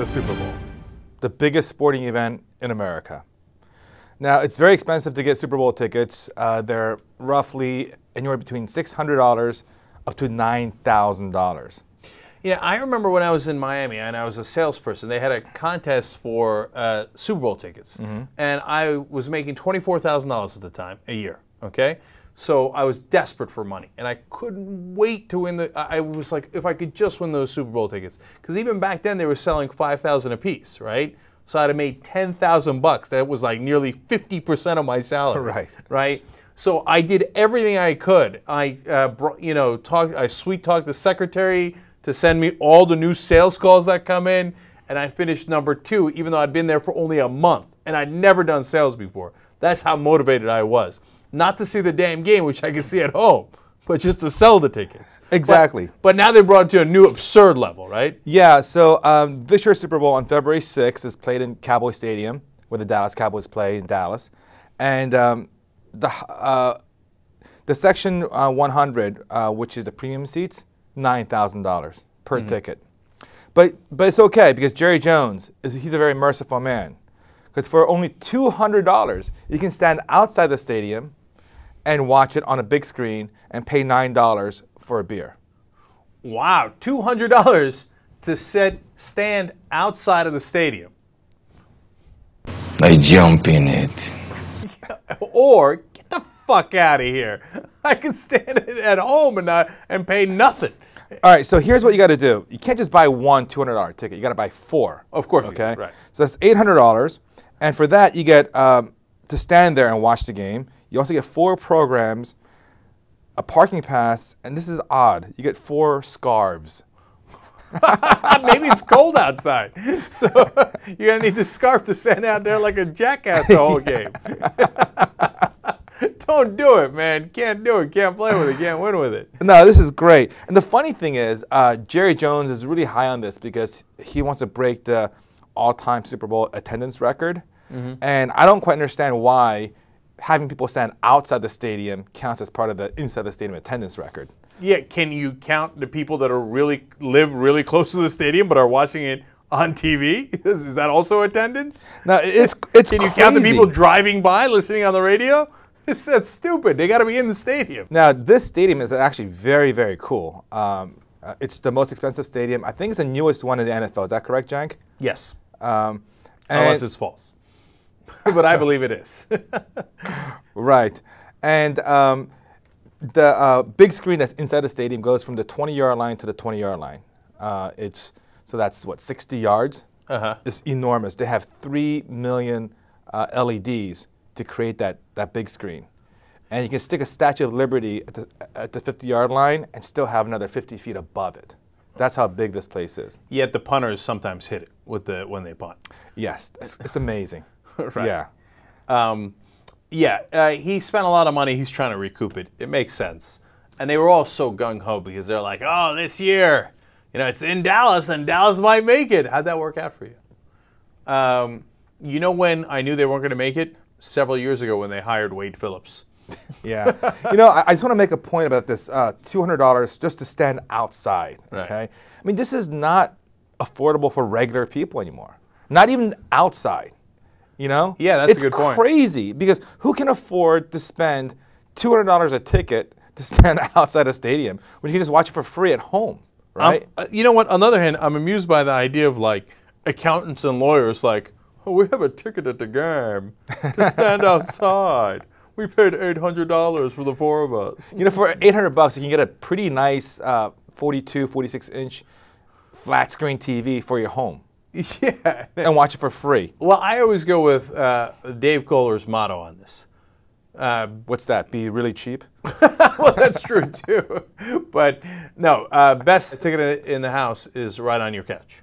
the Super Bowl, the biggest sporting event in America. Now, it's very expensive to get Super Bowl tickets. They're roughly anywhere between $600 up to $9,000. Yeah, I remember when I was in Miami and I was a salesperson, they had a contest for Super Bowl tickets. And I was making $24,000 at the time, a year, okay? So I was desperate for money, and I couldn't wait to win I was like, if I could just win those Super Bowl tickets. Because even back then, they were selling $5,000 a piece, right? So I'd have made $10,000. That was like nearly 50% of my salary. Right? So I did everything I could. I, I sweet-talked the secretary to send me all the new sales calls that come in, and I finished number 2, even though I'd been there for only a month, and I'd never done sales before. That's how motivated I was. Not to see the damn game, which I could see at home, but just to sell the tickets. Exactly. But now they brought it to a new absurd level, right? Yeah, so this year's Super Bowl on February 6th is played in Cowboy Stadium, where the Dallas Cowboys play in Dallas. And the Section 100, which is the premium seats, $9,000 per ticket. But it's okay, because Jerry Jones, he's a very merciful man. Because for only $200, you can stand outside the stadium and watch it on a big screen and pay $9 for a beer. Wow, $200 to stand outside of the stadium. I jump in it. Or get the fuck out of here. I can stand at home and pay nothing. All right, so here's what you got to do. You can't just buy one $200 ticket. You got to buy 4. Of course, okay. You do, right. So that's $800, and for that you get to stand there and watch the game. You also get 4 programs, a parking pass, and this is odd. You get 4 scarves. Maybe it's cold outside, so you're gonna need the scarf to stand out there like a jackass the whole game. Don't do it, man. Can't do it. Can't play with it. Can't win with it. No, this is great. And the funny thing is, Jerry Jones is really high on this because he wants to break the all-time Super Bowl attendance record. And I don't quite understand why having people stand outside the stadium counts as part of the inside the stadium attendance record. Yeah, can you count the people that are live really close to the stadium but are watching it on TV? Is that also attendance? No, it's Can you count the people driving by listening on the radio? That's stupid. They got to be in the stadium. Now, this stadium is actually very, very cool. It's the most expensive stadium. I think it's the newest one in the NFL. Is that correct, Cenk? Yes. Unless it's false. But I believe it is. Right. And the big screen that's inside the stadium goes from the 20-yard line to the 20-yard line. So that's, what, 60 yards? It's enormous. They have 3 million LEDs to create that big screen. And you can stick a Statue of Liberty at the 50-yard line and still have another 50 feet above it. That's how big this place is. Yet the punters sometimes hit it when they punt. Yes, it's amazing. Right. Yeah. He spent a lot of money. He's trying to recoup it. It makes sense. And they were all so gung-ho because they're like, oh, this year, it's in Dallas and Dallas might make it. How'd that work out for you? You know when I knew they weren't going to make it? Several years ago when they hired Wade Phillips. Yeah. I just want to make a point about this $200 just to stand outside. Okay. I mean, this is not affordable for regular people anymore. Not even outside. Yeah, that's a good point. It's crazy because who can afford to spend $200 a ticket to stand outside a stadium when you can just watch it for free at home, right? You know what? On the other hand, I'm amused by the idea of like accountants and lawyers like, oh, we have a ticket at the game to stand outside. We paid $800 for the 4 of us. For $800, you can get a pretty nice 42, 46-inch flat screen TV for your home. Yeah. And watch it for free. Well, I always go with Dave Kohler's motto on this. What's that? Be really cheap? Well, that's true, too. But no, best ticket in the house is right on your couch.